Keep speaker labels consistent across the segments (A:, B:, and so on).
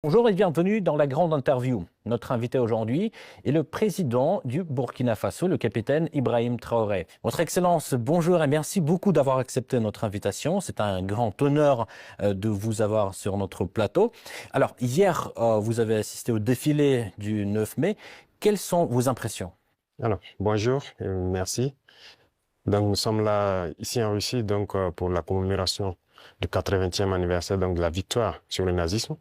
A: Bonjour et bienvenue dans la grande interview. Notre invité aujourd'hui est le président du Burkina Faso, le capitaine Ibrahim Traoré. Votre Excellence, bonjour et merci beaucoup d'avoir accepté notre invitation. C'est un grand honneur de vous avoir sur notre plateau. Alors, hier, vous avez assisté au défilé du 9 mai. Quelles sont vos impressions?
B: Alors, bonjour et merci. Donc, nous sommes là, ici en Russie, pour la commémoration du 80e anniversaire de la victoire sur le nazisme.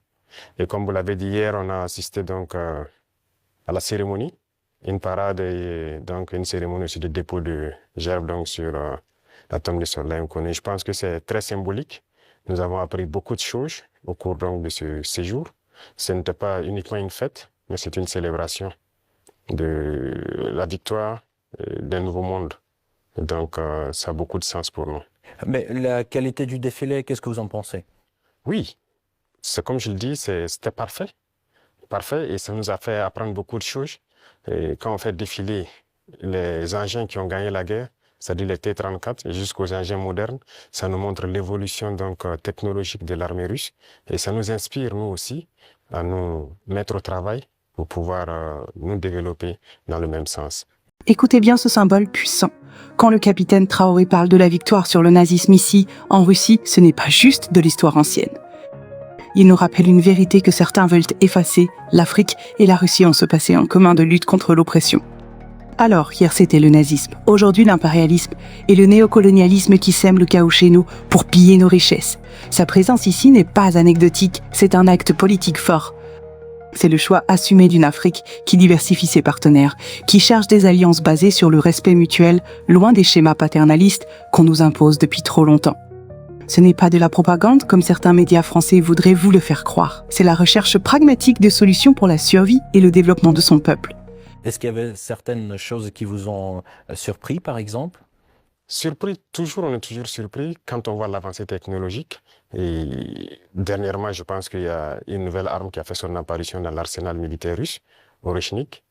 B: Et comme vous l'avez dit hier, on a assisté à la cérémonie, une parade et donc une cérémonie aussi de dépôt de gerbes sur la tombe de Soldat Inconnu. Je pense que c'est très symbolique. Nous avons appris beaucoup de choses au cours de ce séjour. Ce n'était pas uniquement une fête, mais c'est une célébration de la victoire d'un nouveau monde. Donc, ça a beaucoup de sens pour nous.
A: Mais la qualité du défilé, qu'est-ce que vous en pensez?
B: Oui, c'est comme je le dis, c'était parfait. Parfait, et ça nous a fait apprendre beaucoup de choses. Et quand on fait défiler les engins qui ont gagné la guerre, c'est-à-dire les T-34 jusqu'aux engins modernes, ça nous montre l'évolution technologique de l'armée russe. Et ça nous inspire, nous aussi, à nous mettre au travail pour pouvoir nous développer dans le même sens.
C: Écoutez bien ce symbole puissant. Quand le capitaine Traoré parle de la victoire sur le nazisme ici, en Russie, ce n'est pas juste de l'histoire ancienne. Il nous rappelle une vérité que certains veulent effacer. L'Afrique et la Russie ont ce passé en commun de lutte contre l'oppression. Alors, hier c'était le nazisme, aujourd'hui l'impérialisme et le néocolonialisme qui sème le chaos chez nous pour piller nos richesses. Sa présence ici n'est pas anecdotique, c'est un acte politique fort. C'est le choix assumé d'une Afrique qui diversifie ses partenaires, qui cherche des alliances basées sur le respect mutuel, loin des schémas paternalistes qu'on nous impose depuis trop longtemps. Ce n'est pas de la propagande comme certains médias français voudraient vous le faire croire. C'est la recherche pragmatique de solutions pour la survie et le développement de son peuple.
A: Est-ce qu'il y avait certaines choses qui vous ont surpris, par exemple?
B: Surpris, toujours, on est toujours surpris quand on voit l'avancée technologique. Et dernièrement, je pense qu'il y a une nouvelle arme qui a fait son apparition dans l'arsenal militaire russe, Oreshnik,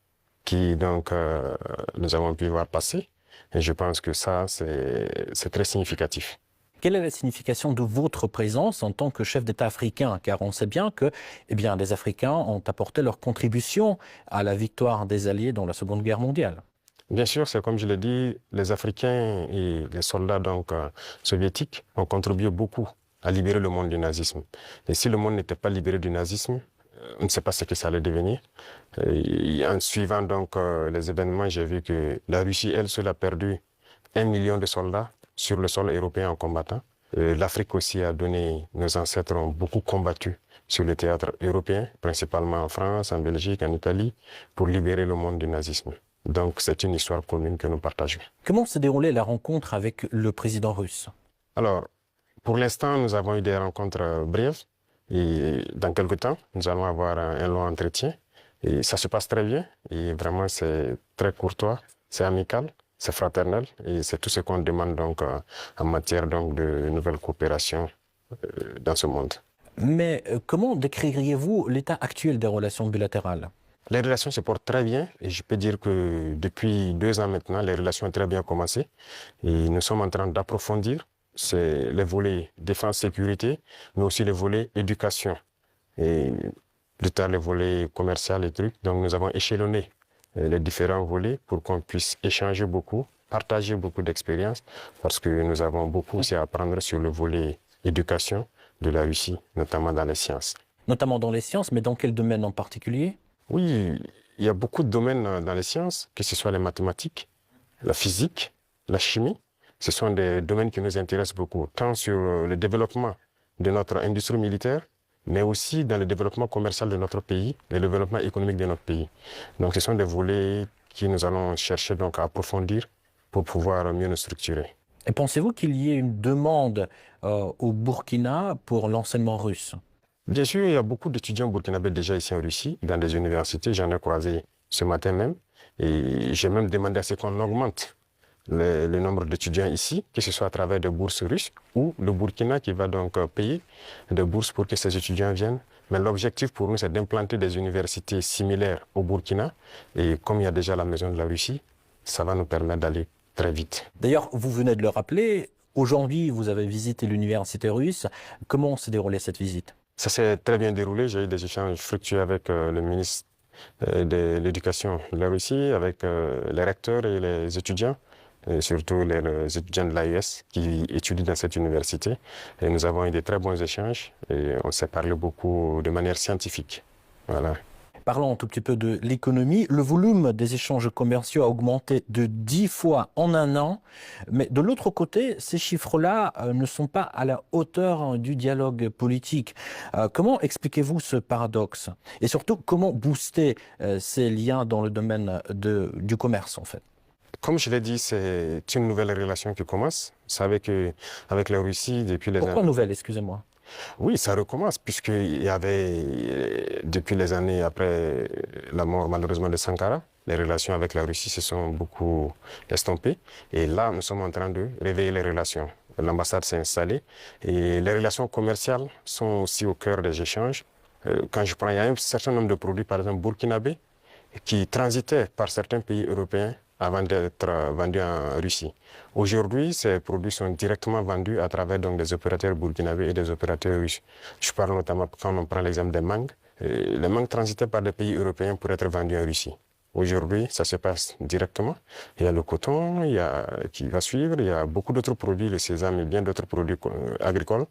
B: qui nous avons pu voir passer. Et je pense que ça, c'est très significatif.
A: Quelle est la signification de votre présence en tant que chef d'État africain? Car on sait bien que les Africains ont apporté leur contribution à la victoire des Alliés dans la Seconde Guerre mondiale.
B: Bien sûr, c'est comme je l'ai dit, les Africains et les soldats soviétiques ont contribué beaucoup à libérer le monde du nazisme. Et si le monde n'était pas libéré du nazisme, on ne sait pas ce que ça allait devenir. Et en suivant les événements, j'ai vu que la Russie, elle seule, a perdu 1 million de soldats sur le sol européen en combattant. L'Afrique aussi a donné, nos ancêtres ont beaucoup combattu sur le théâtre européen, principalement en France, en Belgique, en Italie, pour libérer le monde du nazisme. Donc c'est une histoire commune que nous partageons.
A: Comment s'est déroulée la rencontre avec le président russe?
B: Alors, pour l'instant, nous avons eu des rencontres brèves et dans quelques temps, nous allons avoir un long entretien. Et ça se passe très bien et vraiment c'est très courtois, c'est amical, c'est fraternel et c'est tout ce qu'on demande en matière de nouvelles coopérations dans ce monde.
A: Mais comment décririez-vous l'état actuel des relations bilatérales?
B: Les relations se portent très bien et je peux dire que depuis 2 ans maintenant, les relations ont très bien commencé et nous sommes en train d'approfondir les volets défense-sécurité, mais aussi les volets éducation et plus tard les volets commercial et trucs. Donc nous avons échelonné les différents volets pour qu'on puisse échanger beaucoup, partager beaucoup d'expériences parce que nous avons beaucoup aussi à apprendre sur le volet éducation de la Russie, notamment dans les sciences.
A: Notamment dans les sciences, mais dans quel domaine en particulier?
B: Oui, il y a beaucoup de domaines dans les sciences, que ce soit les mathématiques, la physique, la chimie. Ce sont des domaines qui nous intéressent beaucoup, tant sur le développement de notre industrie militaire, mais aussi dans le développement commercial de notre pays, le développement économique de notre pays. Donc ce sont des volets que nous allons chercher à approfondir pour pouvoir mieux nous structurer.
A: Et pensez-vous qu'il y ait une demande au Burkina pour l'enseignement russe?
B: Bien sûr, il y a beaucoup d'étudiants burkinabés déjà ici en Russie, dans des universités. J'en ai croisé ce matin même. Et j'ai même demandé à ce qu'on augmente le nombre d'étudiants ici, que ce soit à travers des bourses russes ou le Burkina qui va payer des bourses pour que ces étudiants viennent. Mais l'objectif pour nous, c'est d'implanter des universités similaires au Burkina. Et comme il y a déjà la maison de la Russie, ça va nous permettre d'aller très vite.
A: D'ailleurs, vous venez de le rappeler, aujourd'hui, vous avez visité l'université russe. Comment s'est déroulée cette visite?
B: Ça s'est très bien déroulé. J'ai eu des échanges fructueux avec le ministre de l'Éducation de la Russie, avec les recteurs et les étudiants, et surtout les étudiants de l'AES qui étudient dans cette université. Et nous avons eu de très bons échanges et on s'est parlé beaucoup de manière scientifique. Voilà.
A: Parlons un tout petit peu de l'économie. Le volume des échanges commerciaux a augmenté de 10 fois en un an. Mais de l'autre côté, ces chiffres-là ne sont pas à la hauteur du dialogue politique. Comment expliquez-vous ce paradoxe? Et surtout, comment booster ces liens dans le domaine du commerce, en fait?
B: Comme je l'ai dit, c'est une nouvelle relation qui commence. Vous savez qu'avec la Russie, depuis les
A: Pourquoi nouvelle, excusez-moi?
B: Oui, ça recommence, puisqu'il y avait, depuis les années après la mort malheureusement de Sankara, les relations avec la Russie se sont beaucoup estompées. Et là, nous sommes en train de réveiller les relations. L'ambassade s'est installée et les relations commerciales sont aussi au cœur des échanges. Quand je prends, il y a un certain nombre de produits, par exemple burkinabés, qui transitaient par certains pays européens avant d'être vendus en Russie. Aujourd'hui, ces produits sont directement vendus à travers donc, des opérateurs burkinabés et des opérateurs russes. Je parle notamment, quand on prend l'exemple des mangues, les mangues transitaient par des pays européens pour être vendus en Russie. Aujourd'hui, ça se passe directement. Il y a le coton qui va suivre, il y a beaucoup d'autres produits, le sésame et bien d'autres produits agricoles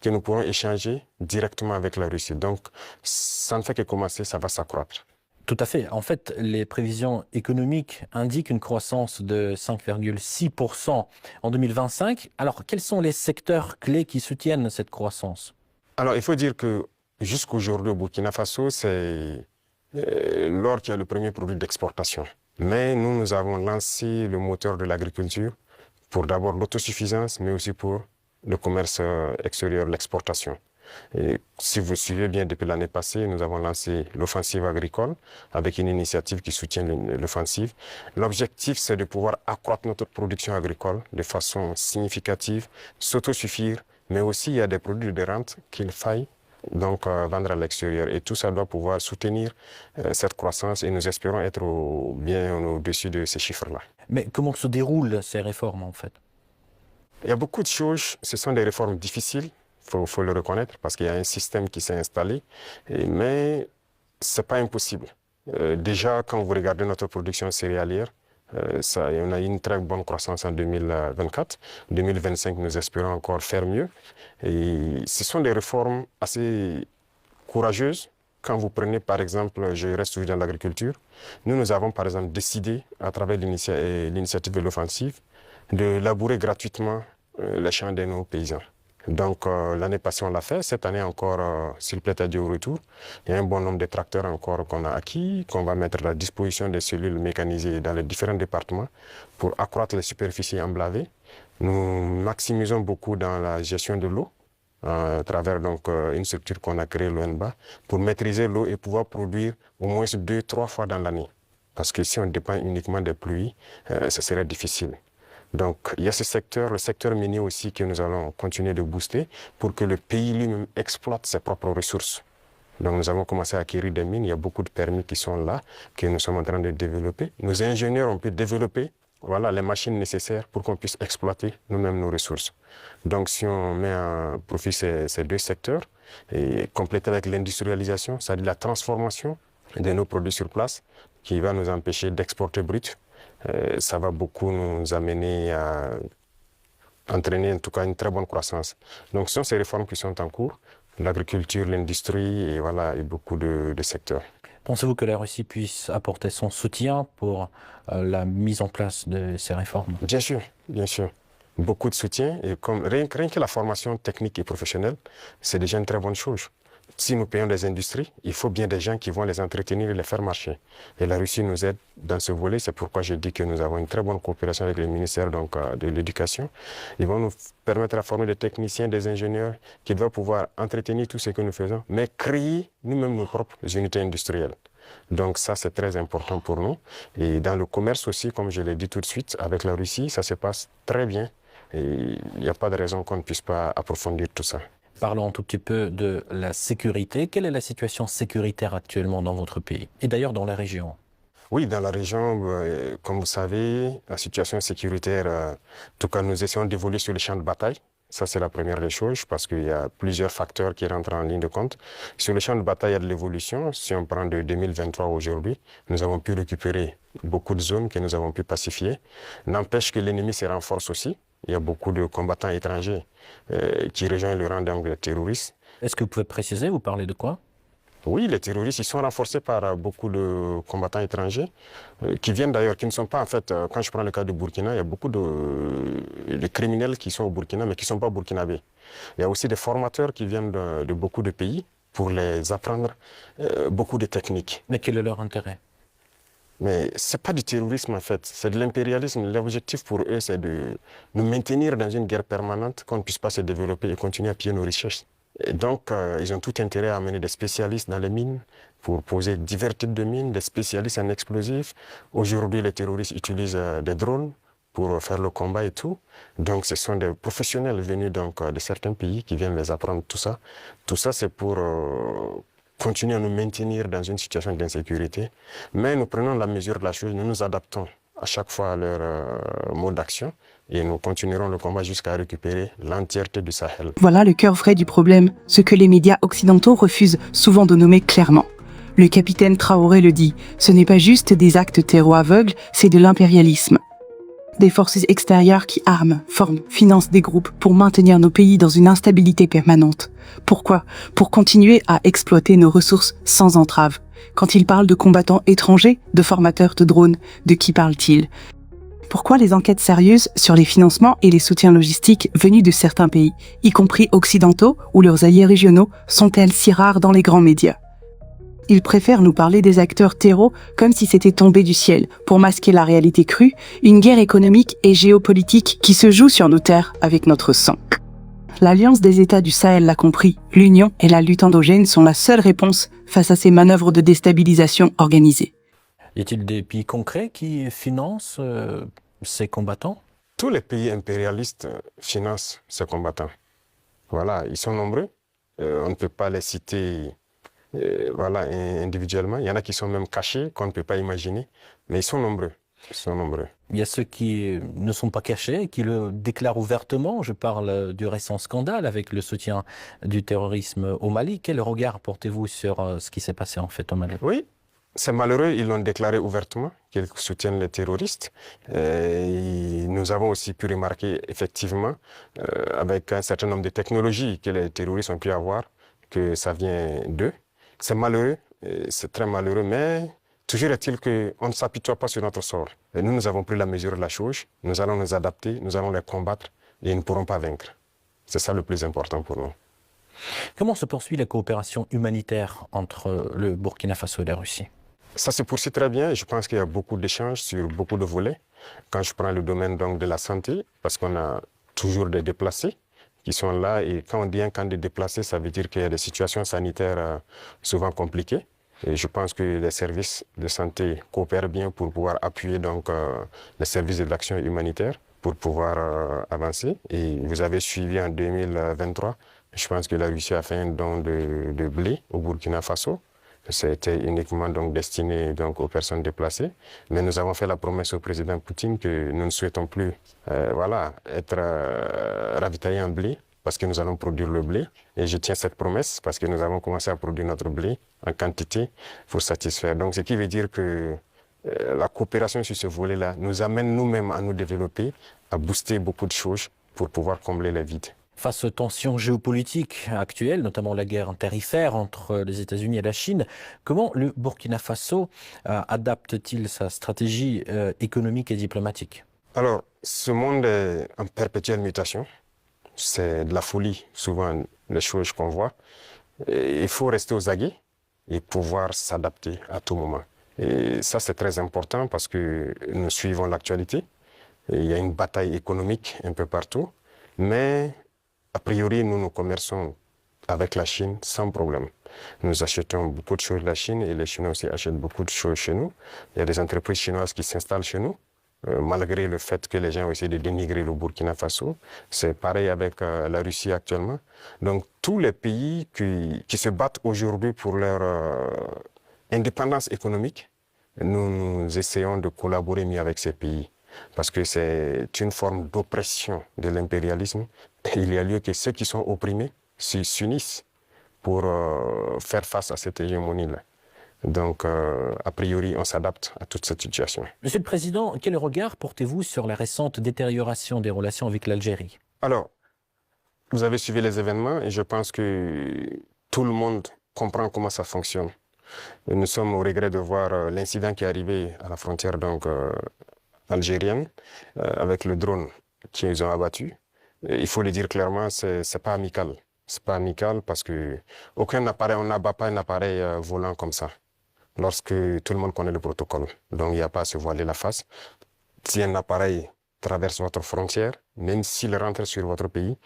B: que nous pourrons échanger directement avec la Russie. Donc, ça ne fait que commencer, ça va s'accroître.
A: Tout à fait. En fait, les prévisions économiques indiquent une croissance de 5,6% en 2025. Alors, quels sont les secteurs clés qui soutiennent cette croissance?
B: Alors, il faut dire que jusqu'aujourd'hui, au Burkina Faso, c'est l'or qui est le premier produit d'exportation. Mais nous avons lancé le moteur de l'agriculture pour d'abord l'autosuffisance, mais aussi pour le commerce extérieur, l'exportation. Et si vous suivez bien, depuis l'année passée, nous avons lancé l'offensive agricole avec une initiative qui soutient l'offensive. L'objectif, c'est de pouvoir accroître notre production agricole de façon significative, s'autosuffire, mais aussi il y a des produits de rente qu'il faille donc vendre à l'extérieur. Et tout ça doit pouvoir soutenir cette croissance et nous espérons être bien au-dessus de ces chiffres-là.
A: Mais comment se déroulent ces réformes, en fait?
B: Il y a beaucoup de choses, ce sont des réformes difficiles. Il faut le reconnaître parce qu'il y a un système qui s'est installé, mais ce n'est pas impossible. Déjà, quand vous regardez notre production céréalière, on a eu une très bonne croissance en 2024. 2025, nous espérons encore faire mieux. Et ce sont des réformes assez courageuses. Quand vous prenez, par exemple, je reste toujours dans l'agriculture, nous avons, par exemple, décidé, à travers l'initiative de l'offensive, de labourer gratuitement les champs de nos paysans. Donc l'année passée on l'a fait, cette année encore, s'il plaît à Dieu au retour, il y a un bon nombre de tracteurs encore qu'on a acquis, qu'on va mettre à la disposition des cellules mécanisées dans les différents départements pour accroître les superficies emblavées. Nous maximisons beaucoup dans la gestion de l'eau, à travers donc une structure qu'on a créée, l'ONBA, pour maîtriser l'eau et pouvoir produire au moins 2-3 fois dans l'année. Parce que si on dépend uniquement des pluies, ça serait difficile. Donc, il y a ce secteur, le secteur minier aussi, que nous allons continuer de booster pour que le pays lui-même exploite ses propres ressources. Donc, nous avons commencé à acquérir des mines. Il y a beaucoup de permis qui sont là, que nous sommes en train de développer. Nos ingénieurs ont pu développer les machines nécessaires pour qu'on puisse exploiter nous-mêmes nos ressources. Donc, si on met à profit ces deux secteurs, et compléter avec l'industrialisation, c'est-à-dire la transformation de nos produits sur place, qui va nous empêcher d'exporter brut, ça va beaucoup nous amener à entraîner en tout cas une très bonne croissance. Donc ce sont ces réformes qui sont en cours, l'agriculture, l'industrie et beaucoup de secteurs.
A: Pensez-vous que la Russie puisse apporter son soutien pour la mise en place de ces réformes?
B: Bien sûr, bien sûr. Beaucoup de soutien et rien que la formation technique et professionnelle, c'est déjà une très bonne chose. Si nous payons des industries, il faut bien des gens qui vont les entretenir et les faire marcher. Et la Russie nous aide dans ce volet. C'est pourquoi je dis que nous avons une très bonne coopération avec le ministère de l'Éducation. Ils vont nous permettre de former des techniciens, des ingénieurs qui doivent pouvoir entretenir tout ce que nous faisons, mais créer nous-mêmes nos propres unités industrielles. Donc ça, c'est très important pour nous. Et dans le commerce aussi, comme je l'ai dit tout de suite, avec la Russie, ça se passe très bien. Et il n'y a pas de raison qu'on ne puisse pas approfondir tout ça.
A: Parlons un tout petit peu de la sécurité. Quelle est la situation sécuritaire actuellement dans votre pays et d'ailleurs dans la région?
B: Oui, dans la région, comme vous savez, la situation sécuritaire, en tout cas, nous essayons d'évoluer sur le champ de bataille. Ça, c'est la première des choses parce qu'il y a plusieurs facteurs qui rentrent en ligne de compte. Sur le champ de bataille, il y a de l'évolution. Si on prend de 2023 aujourd'hui, nous avons pu récupérer beaucoup de zones que nous avons pu pacifier. N'empêche que l'ennemi se renforce aussi. Il y a beaucoup de combattants étrangers qui rejoignent le rang des terroristes.
A: Est-ce que vous pouvez préciser, vous parlez de quoi?
B: Oui, les terroristes, ils sont renforcés par beaucoup de combattants étrangers qui viennent d'ailleurs, qui ne sont pas en fait, quand je prends le cas du Burkina, il y a beaucoup de criminels qui sont au Burkina mais qui ne sont pas burkinabés. Il y a aussi des formateurs qui viennent de beaucoup de pays pour les apprendre beaucoup de techniques.
A: Mais quel est leur intérêt?
B: Mais ce n'est pas du terrorisme en fait, c'est de l'impérialisme. L'objectif pour eux, c'est de nous maintenir dans une guerre permanente, qu'on ne puisse pas se développer et continuer à piller nos richesses. Et donc, ils ont tout intérêt à amener des spécialistes dans les mines pour poser divers types de mines, des spécialistes en explosifs. Aujourd'hui, les terroristes utilisent des drones pour faire le combat et tout. Donc, ce sont des professionnels venus donc, de certains pays qui viennent les apprendre tout ça. Tout ça, c'est pour continuer à nous maintenir dans une situation d'insécurité. Mais nous prenons la mesure de la chose, nous nous adaptons à chaque fois à leur mode d'action et nous continuerons le combat jusqu'à récupérer l'entièreté du Sahel.
C: Voilà le cœur vrai du problème, ce que les médias occidentaux refusent souvent de nommer clairement. Le capitaine Traoré le dit, ce n'est pas juste des actes terreau aveugles, c'est de l'impérialisme. Des forces extérieures qui arment, forment, financent des groupes pour maintenir nos pays dans une instabilité permanente. Pourquoi? Pour continuer à exploiter nos ressources sans entrave. Quand il parle de combattants étrangers, de formateurs de drones, de qui parle-t-il? Pourquoi les enquêtes sérieuses sur les financements et les soutiens logistiques venus de certains pays, y compris occidentaux ou leurs alliés régionaux, sont-elles si rares dans les grands médias? Ils préfèrent nous parler des acteurs terreaux comme si c'était tombé du ciel, pour masquer la réalité crue, une guerre économique et géopolitique qui se joue sur nos terres avec notre sang. L'Alliance des États du Sahel l'a compris, l'Union et la lutte endogène sont la seule réponse face à ces manœuvres de déstabilisation organisées.
A: Y a-t-il des pays concrets qui financent ces combattants?
B: Tous les pays impérialistes financent ces combattants. Voilà, ils sont nombreux. On ne peut pas les citer voilà, individuellement. Il y en a qui sont même cachés, qu'on ne peut pas imaginer. Mais ils sont nombreux. Ils sont nombreux.
A: Il y a ceux qui ne sont pas cachés, qui le déclarent ouvertement. Je parle du récent scandale avec le soutien du terrorisme au Mali. Quel regard portez-vous sur ce qui s'est passé en fait au Mali?
B: Oui, c'est malheureux, ils l'ont déclaré ouvertement, qu'ils soutiennent les terroristes. Et nous avons aussi pu remarquer effectivement, avec un certain nombre de technologies que les terroristes ont pu avoir, que ça vient d'eux. C'est malheureux, c'est très malheureux, mais toujours est-il qu'on ne s'apitoie pas sur notre sort. Et nous avons pris la mesure de la chose, nous allons nous adapter, nous allons les combattre et ils ne pourront pas vaincre. C'est ça le plus important pour nous.
A: Comment se poursuit la coopération humanitaire entre le Burkina Faso et la Russie?
B: Ça se poursuit très bien. Je pense qu'il y a beaucoup d'échanges sur beaucoup de volets. Quand je prends le domaine donc, de la santé, parce qu'on a toujours des déplacés qui sont là. Et quand on dit un camp de déplacés, ça veut dire qu'il y a des situations sanitaires souvent compliquées. Et je pense que les services de santé coopèrent bien pour pouvoir appuyer donc, les services de l'action humanitaire pour pouvoir avancer. Et vous avez suivi en 2023, je pense que la Russie a fait un don de blé au Burkina Faso. C'était uniquement donc destiné donc aux personnes déplacées. Mais nous avons fait la promesse au président Poutine que nous ne souhaitons plus voilà, être ravitaillés en blé parce que nous allons produire le blé. Et je tiens cette promesse parce que nous avons commencé à produire notre blé en quantité pour satisfaire. Donc, ce qui veut dire que la coopération sur ce volet-là nous amène nous-mêmes à nous développer, à booster beaucoup de choses pour pouvoir combler les vides.
A: Face aux tensions géopolitiques actuelles, notamment la guerre tarifaire entre les États-Unis et la Chine, comment le Burkina Faso adapte-t-il sa stratégie économique et diplomatique?
B: Alors, ce monde est en perpétuelle mutation. C'est de la folie, souvent, les choses qu'on voit. Et il faut rester aux aguets et pouvoir s'adapter à tout moment. Et ça, c'est très important parce que nous suivons l'actualité. Il y a une bataille économique un peu partout. Mais a priori, nous commerçons avec la Chine sans problème. Nous achetons beaucoup de choses de la Chine et les Chinois aussi achètent beaucoup de choses chez nous. Il y a des entreprises chinoises qui s'installent chez nous, malgré le fait que les gens ont essayé de dénigrer le Burkina Faso. C'est pareil avec la Russie actuellement. Donc tous les pays qui se battent aujourd'hui pour leur indépendance économique, nous essayons de collaborer mieux avec ces pays. parce que c'est une forme d'oppression de l'impérialisme. Il y a lieu que ceux qui sont opprimés s'unissent pour faire face à cette hégémonie-là. Donc, a priori, on s'adapte à toute cette situation.
A: Monsieur le Président, quel regard portez-vous sur la récente détérioration des relations avec l'Algérie?
B: Alors, vous avez suivi les événements et je pense que tout le monde comprend comment ça fonctionne. Et nous sommes au regret de voir l'incident qui est arrivé à la frontière donc, algérienne avec le drone qu'ils ont abattu. Et il faut le dire clairement, c'est pas amical. C'est pas amical parce que aucun appareil, on n'abat pas un appareil volant comme ça. Lorsque tout le monde connaît le protocole. Donc il n'y a pas à se voiler la face. Si un appareil traverse votre frontière, même s'il rentre sur votre pays,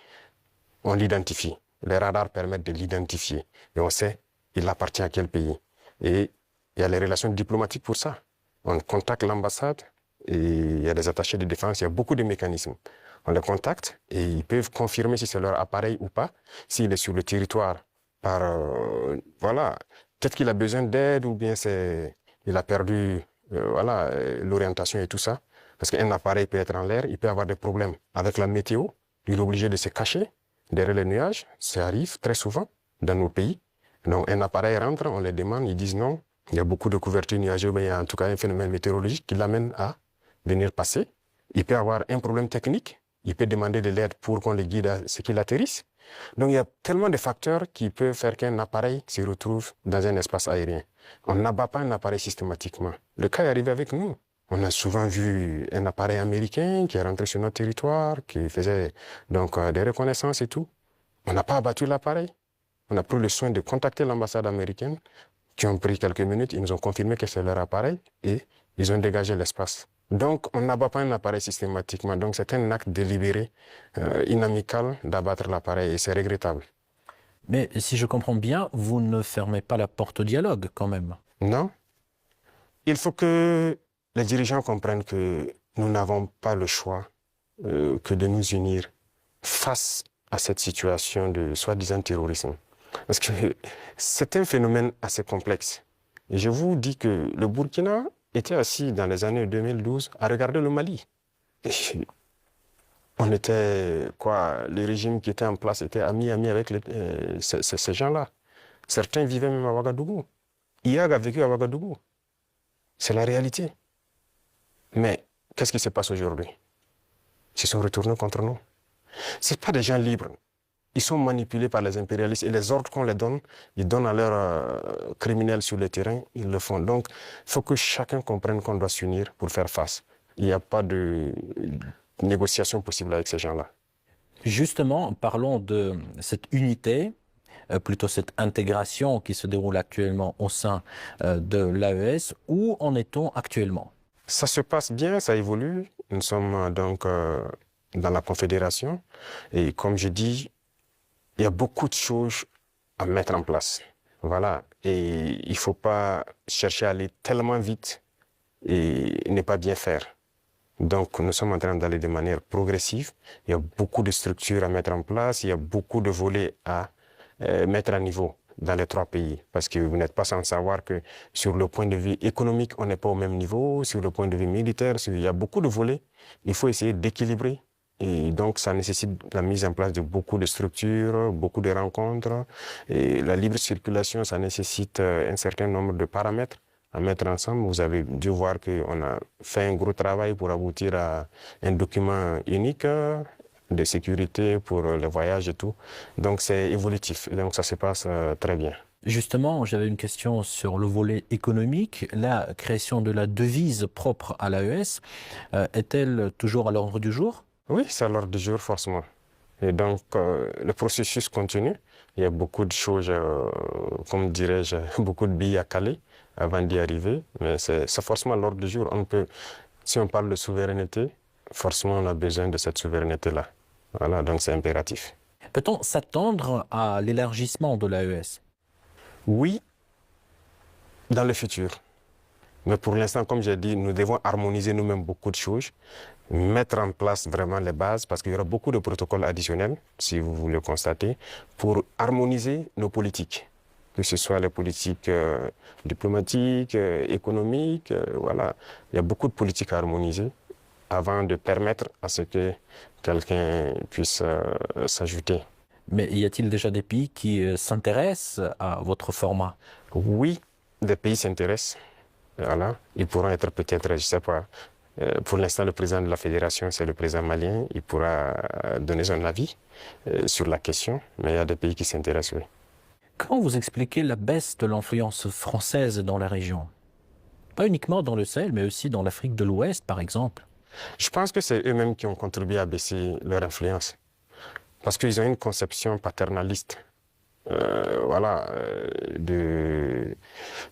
B: on l'identifie. Les radars permettent de l'identifier. Et on sait il appartient à quel pays. Et il y a les relations diplomatiques pour ça. On contacte l'ambassade et il y a des attachés de défense, il y a beaucoup de mécanismes. On les contacte et ils peuvent confirmer si c'est leur appareil ou pas, s'il est sur le territoire par... voilà, peut-être qu'il a besoin d'aide ou bien il a perdu voilà, l'orientation et tout ça. Parce qu'un appareil peut être en l'air, il peut avoir des problèmes avec la météo. Il est obligé de se cacher derrière les nuages. Ça arrive très souvent dans nos pays. Donc un appareil rentre, on les demande, ils disent non. Il y a beaucoup de couverture nuageuse, mais il y a en tout cas un phénomène météorologique qui l'amène à venir passer. Il peut avoir un problème technique. Il peut demander de l'aide pour qu'on le guide à ce qu'il atterrisse. Donc il y a tellement de facteurs qui peuvent faire qu'un appareil se retrouve dans un espace aérien. On n'abat pas un appareil systématiquement. Le cas est arrivé avec nous. On a souvent vu un appareil américain qui est rentré sur notre territoire, qui faisait donc des reconnaissances et tout. On n'a pas abattu l'appareil. On a pris le soin de contacter l'ambassade américaine, qui ont pris quelques minutes. Ils nous ont confirmé que c'est leur appareil et ils ont dégagé l'espace. Donc, on n'abat pas un appareil systématiquement. Donc, c'est un acte délibéré, inamical d'abattre l'appareil et c'est regrettable.
A: Mais si je comprends bien, vous ne fermez pas la porte au dialogue quand même.
B: Non. Il faut que les dirigeants comprennent que nous n'avons pas le choix que de nous unir face à cette situation de soi-disant terrorisme. Parce que c'est un phénomène assez complexe. Et je vous dis que le Burkina était assis dans les années 2012 à regarder le Mali. Et on était, le régime qui était en place était ami avec ces gens-là. Certains vivaient même à Ouagadougou. IAG a vécu à Ouagadougou. C'est la réalité. Mais qu'est-ce qui se passe aujourd'hui? Ils se sont retournés contre nous. Ce ne sont pas des gens libres. Ils sont manipulés par les impérialistes et les ordres qu'on les donne, ils donnent à leurs criminels sur le terrain, ils le font. Donc, il faut que chacun comprenne qu'on doit s'unir pour faire face. Il n'y a pas de négociation possible avec ces gens-là.
A: Justement, parlons de cette unité, plutôt cette intégration qui se déroule actuellement au sein de l'AES. Où en est-on actuellement?
B: Ça se passe bien, ça évolue. Nous sommes donc dans la Confédération et comme je dis, il y a beaucoup de choses à mettre en place. Voilà. Et il ne faut pas chercher à aller tellement vite et ne pas bien faire. Donc, nous sommes en train d'aller de manière progressive. Il y a beaucoup de structures à mettre en place. Il y a beaucoup de volets à mettre à niveau dans les trois pays. Parce que vous n'êtes pas sans savoir que sur le point de vue économique, on n'est pas au même niveau. Sur le point de vue militaire, il y a beaucoup de volets. Il faut essayer d'équilibrer. Et donc, ça nécessite la mise en place de beaucoup de structures, beaucoup de rencontres. Et la libre circulation, ça nécessite un certain nombre de paramètres à mettre ensemble. Vous avez dû voir qu'on a fait un gros travail pour aboutir à un document unique de sécurité pour les voyages et tout. Donc, c'est évolutif. Donc, ça se passe très bien.
A: Justement, j'avais une question sur le volet économique. La création de la devise propre à l'AES est-elle toujours à l'ordre du jour?
B: Oui, c'est à l'ordre du jour, forcément. Et donc, le processus continue. Il y a beaucoup de choses, comme dirais-je, beaucoup de billes à caler avant d'y arriver. Mais c'est forcément à l'ordre du jour. Si on parle de souveraineté, forcément, on a besoin de cette souveraineté-là. Voilà, donc c'est impératif.
A: Peut-on s'attendre à l'élargissement de l'AES?
B: Oui, dans le futur. Mais pour l'instant, comme j'ai dit, nous devons harmoniser nous-mêmes beaucoup de choses, mettre en place vraiment les bases, parce qu'il y aura beaucoup de protocoles additionnels, si vous le constatez, pour harmoniser nos politiques, que ce soit les politiques diplomatiques, économiques, voilà. Il y a beaucoup de politiques à harmoniser. avant de permettre à ce que quelqu'un puisse s'ajouter.
A: Mais y a-t-il déjà des pays qui s'intéressent à votre format?
B: Oui, des pays s'intéressent. Voilà. Ils pourront être peut-être, je ne sais pas, pour l'instant, le président de la fédération, c'est le président malien. Il pourra donner son avis sur la question, mais il y a des pays qui s'intéressent, oui.
A: Comment vous expliquez la baisse de l'influence française dans la région? Pas uniquement dans le Sahel, mais aussi dans l'Afrique de l'Ouest, par exemple.
B: Je pense que c'est eux-mêmes qui ont contribué à baisser leur influence. Parce qu'ils ont une conception paternaliste de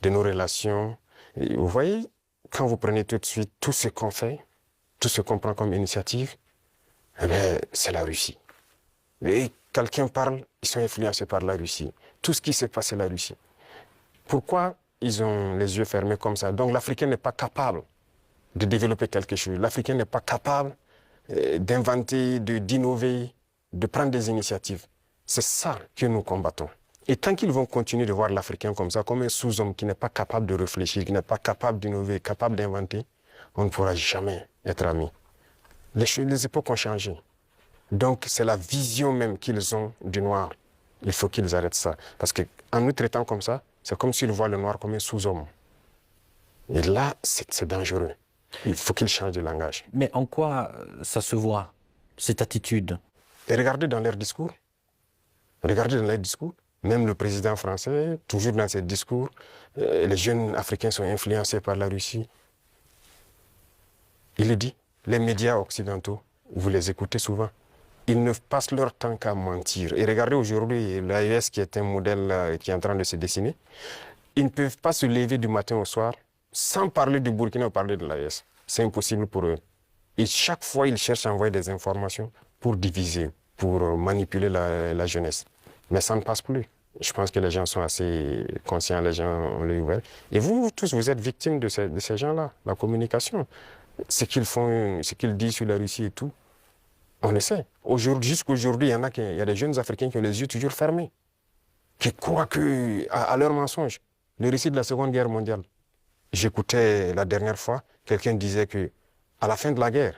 B: nos relations. Et vous voyez, quand vous prenez tout de suite tout ce qu'on fait, tout ce qu'on prend comme initiative, eh bien, c'est la Russie. Et quelqu'un parle, ils sont influencés par la Russie. Tout ce qui se passe, c'est la Russie. Pourquoi ils ont les yeux fermés comme ça? Donc l'Africain n'est pas capable de développer quelque chose. L'Africain n'est pas capable d'inventer, d'innover, de prendre des initiatives. C'est ça que nous combattons. Et tant qu'ils vont continuer de voir l'Africain comme ça, comme un sous-homme qui n'est pas capable de réfléchir, qui n'est pas capable d'innover, capable d'inventer, on ne pourra jamais être amis. Les époques ont changé. Donc c'est la vision même qu'ils ont du noir. Il faut qu'ils arrêtent ça. Parce qu'en nous traitant comme ça, c'est comme s'ils voient le noir comme un sous-homme. Et là, c'est dangereux. Il faut qu'ils changent de langage.
A: Mais en quoi ça se voit, cette attitude?
B: Et regardez dans leurs discours. Regardez dans leurs discours. Même le président français, toujours dans ses discours, les jeunes Africains sont influencés par la Russie. Il le dit. Les médias occidentaux, vous les écoutez souvent. Ils ne passent leur temps qu'à mentir. Et regardez aujourd'hui l'AES qui est un modèle qui est en train de se dessiner. Ils ne peuvent pas se lever du matin au soir sans parler du Burkina ou parler de l'AES. C'est impossible pour eux. Et chaque fois, ils cherchent à envoyer des informations pour diviser, pour manipuler la jeunesse. Mais ça ne passe plus. Je pense que les gens sont assez conscients, les gens ont l'œil ouvert. Et vous tous, vous êtes victimes de ces gens-là, la communication. Ce qu'ils font, ce qu'ils disent sur la Russie et tout, on le sait. Jusqu'aujourd'hui, il y a des jeunes Africains qui ont les yeux toujours fermés, qui croient à leurs mensonges. Le récit de la Seconde Guerre mondiale. J'écoutais la dernière fois, quelqu'un disait qu'à la fin de la guerre,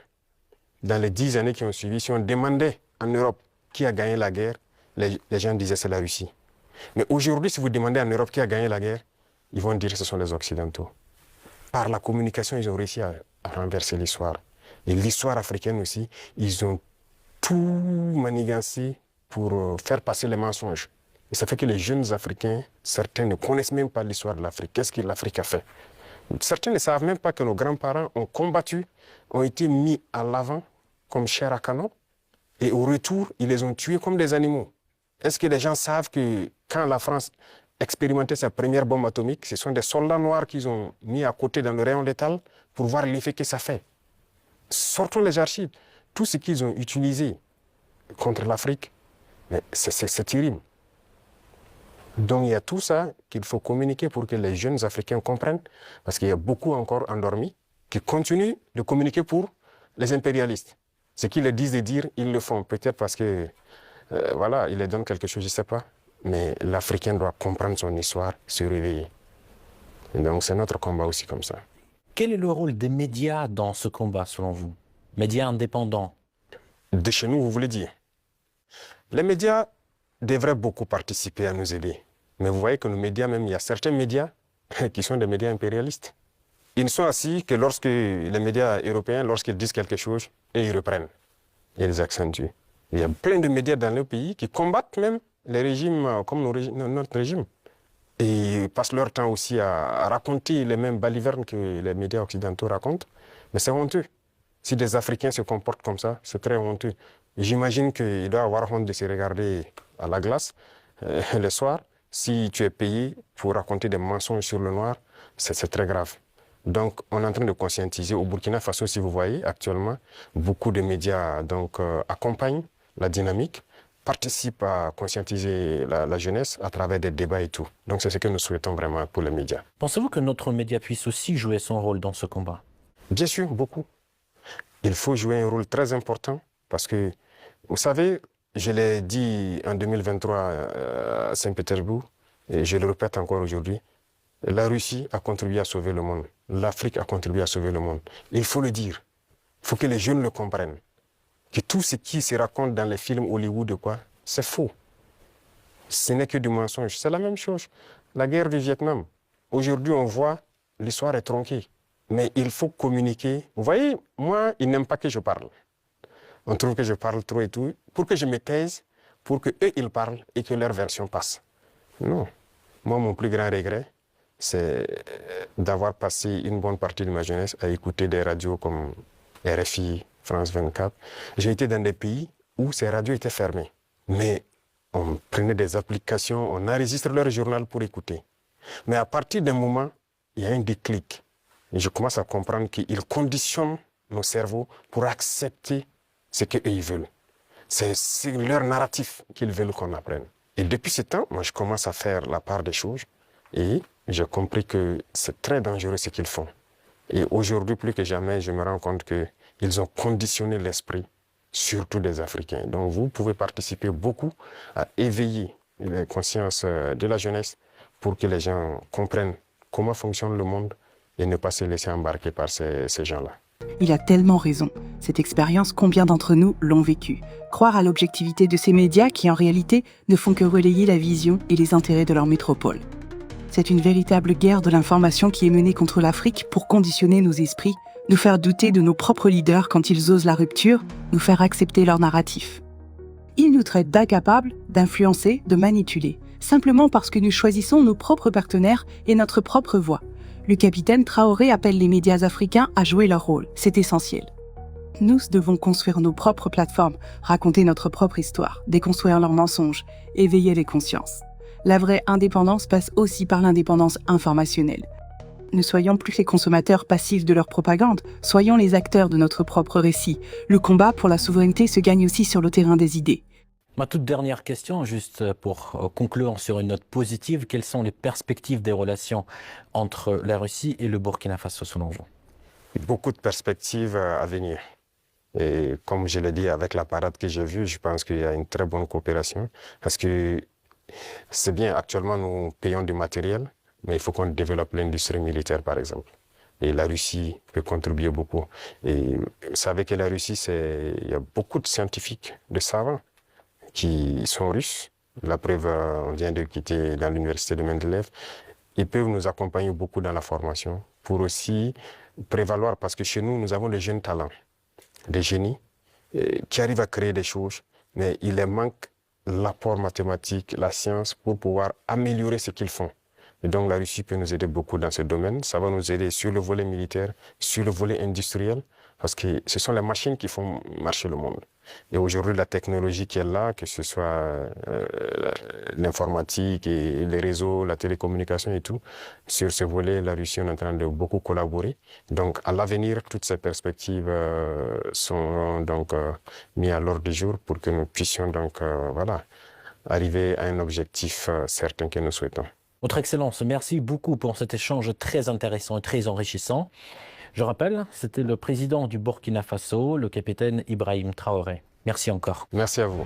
B: dans les 10 années qui ont suivi, si on demandait en Europe qui a gagné la guerre, les gens disaient c'est la Russie. Mais aujourd'hui, si vous demandez en Europe qui a gagné la guerre, ils vont dire que ce sont les Occidentaux. Par la communication, ils ont réussi à renverser l'histoire. Et l'histoire africaine aussi, ils ont tout manigancé pour faire passer les mensonges. Et ça fait que les jeunes Africains, certains ne connaissent même pas l'histoire de l'Afrique. Qu'est-ce que l'Afrique a fait? Certains ne savent même pas que nos grands-parents ont combattu, ont été mis à l'avant comme chair à canon. Et au retour, ils les ont tués comme des animaux. Est-ce que les gens savent que quand la France expérimentait sa première bombe atomique, ce sont des soldats noirs qu'ils ont mis à côté dans le rayon létal pour voir l'effet que ça fait? Sortons les archives. Tout ce qu'ils ont utilisé contre l'Afrique, c'est terrible. Donc il y a tout ça qu'il faut communiquer pour que les jeunes Africains comprennent, parce qu'il y a beaucoup encore endormis qui continuent de communiquer pour les impérialistes. Ce qu'ils leur disent de dire, ils le font. Peut-être parce que, voilà, ils leur donnent quelque chose, je ne sais pas. Mais l'Africain doit comprendre son histoire, se réveiller. Et donc c'est notre combat aussi comme ça.
A: Quel est le rôle des médias dans ce combat, selon vous? Médias indépendants?
B: De chez nous, vous voulez dire? Les médias devraient beaucoup participer à nous aider. Mais vous voyez que nos médias, même, il y a certains médias qui sont des médias impérialistes. Ils ne sont assis que lorsque les médias européens, lorsqu'ils disent quelque chose, et ils reprennent. Et ils accentuent. Il y a plein de médias dans nos pays qui combattent même les régimes comme notre régime. Et ils passent leur temps aussi à raconter les mêmes balivernes que les médias occidentaux racontent. Mais c'est honteux. Si des Africains se comportent comme ça, c'est très honteux. J'imagine qu'il doit avoir honte de se regarder à la glace le soir. Si tu es payé pour raconter des mensonges sur le noir, c'est très grave. Donc, on est en train de conscientiser. Au Burkina Faso, si vous voyez, actuellement, beaucoup de médias accompagnent la dynamique, participent à conscientiser la jeunesse à travers des débats et tout. Donc, c'est ce que nous souhaitons vraiment pour les médias.
A: Pensez-vous que notre média puisse aussi jouer son rôle dans ce combat?
B: Bien sûr, beaucoup. Il faut jouer un rôle très important parce que, vous savez, je l'ai dit en 2023 à Saint-Pétersbourg et je le répète encore aujourd'hui, la Russie a contribué à sauver le monde. L'Afrique a contribué à sauver le monde. Il faut le dire. Il faut que les jeunes le comprennent. Que tout ce qui se raconte dans les films Hollywood, c'est faux. Ce n'est que du mensonge. C'est la même chose. La guerre du Vietnam. Aujourd'hui, on voit, l'histoire est tronquée. Mais il faut communiquer. Vous voyez, moi, ils n'aiment pas que je parle. On trouve que je parle trop et tout. Pour que je me taise, pour qu'eux, ils parlent et que leur version passe. Non. Moi, mon plus grand regret, c'est d'avoir passé une bonne partie de ma jeunesse à écouter des radios comme RFI, France 24. J'ai été dans des pays où ces radios étaient fermées. Mais on prenait des applications, on enregistre leur journal pour écouter. Mais à partir d'un moment, il y a un déclic. Et je commence à comprendre qu'ils conditionnent nos cerveaux pour accepter ce qu'ils veulent. C'est leur narratif qu'ils veulent qu'on apprenne. Et depuis ce temps, moi, je commence à faire la part des choses et j'ai compris que c'est très dangereux ce qu'ils font. Et aujourd'hui, plus que jamais, je me rends compte qu'ils ont conditionné l'esprit, surtout des Africains. Donc, vous pouvez participer beaucoup à éveiller les consciences de la jeunesse pour que les gens comprennent comment fonctionne le monde et ne pas se laisser embarquer par ces gens-là.
C: Il a tellement raison. Cette expérience, combien d'entre nous l'ont vécue? Croire à l'objectivité de ces médias qui, en réalité, ne font que relayer la vision et les intérêts de leur métropole. C'est une véritable guerre de l'information qui est menée contre l'Afrique pour conditionner nos esprits, nous faire douter de nos propres leaders quand ils osent la rupture, nous faire accepter leur narratif. Ils nous traitent d'incapables, d'influencer, de manipuler, simplement parce que nous choisissons nos propres partenaires et notre propre voix. Le capitaine Traoré appelle les médias africains à jouer leur rôle. C'est essentiel. Nous devons construire nos propres plateformes, raconter notre propre histoire, déconstruire leurs mensonges, éveiller les consciences. La vraie indépendance passe aussi par l'indépendance informationnelle. Ne soyons plus les consommateurs passifs de leur propagande, soyons les acteurs de notre propre récit. Le combat pour la souveraineté se gagne aussi sur le terrain des idées.
A: Ma toute dernière question, juste pour conclure sur une note positive, quelles sont les perspectives des relations entre la Russie et le Burkina Faso selon vous?
B: Beaucoup de perspectives à venir. Et comme je l'ai dit, avec la parade que j'ai vue, je pense qu'il y a une très bonne coopération. Parce que c'est bien, actuellement, nous payons du matériel, mais il faut qu'on développe l'industrie militaire, par exemple. Et la Russie peut contribuer beaucoup. Et vous savez que la Russie, il y a beaucoup de scientifiques, de savants, qui sont russes. La preuve, on vient de quitter dans l'université de Mendeleev. Ils peuvent nous accompagner beaucoup dans la formation pour aussi prévaloir, parce que chez nous, nous avons des jeunes talents, des génies qui arrivent à créer des choses, mais il leur manque l'apport mathématique, la science pour pouvoir améliorer ce qu'ils font. Et donc la Russie peut nous aider beaucoup dans ce domaine. Ça va nous aider sur le volet militaire, sur le volet industriel, parce que ce sont les machines qui font marcher le monde. Et aujourd'hui, la technologie qui est là, que ce soit l'informatique et les réseaux, la télécommunication et tout, sur ce volet, la Russie est en train de beaucoup collaborer. Donc, à l'avenir, toutes ces perspectives sont donc mises à l'ordre du jour pour que nous puissions donc arriver à un objectif certain que nous souhaitons.
A: Votre Excellence, merci beaucoup pour cet échange très intéressant et très enrichissant. Je rappelle, c'était le président du Burkina Faso, le capitaine Ibrahim Traoré. Merci encore.
B: Merci à vous.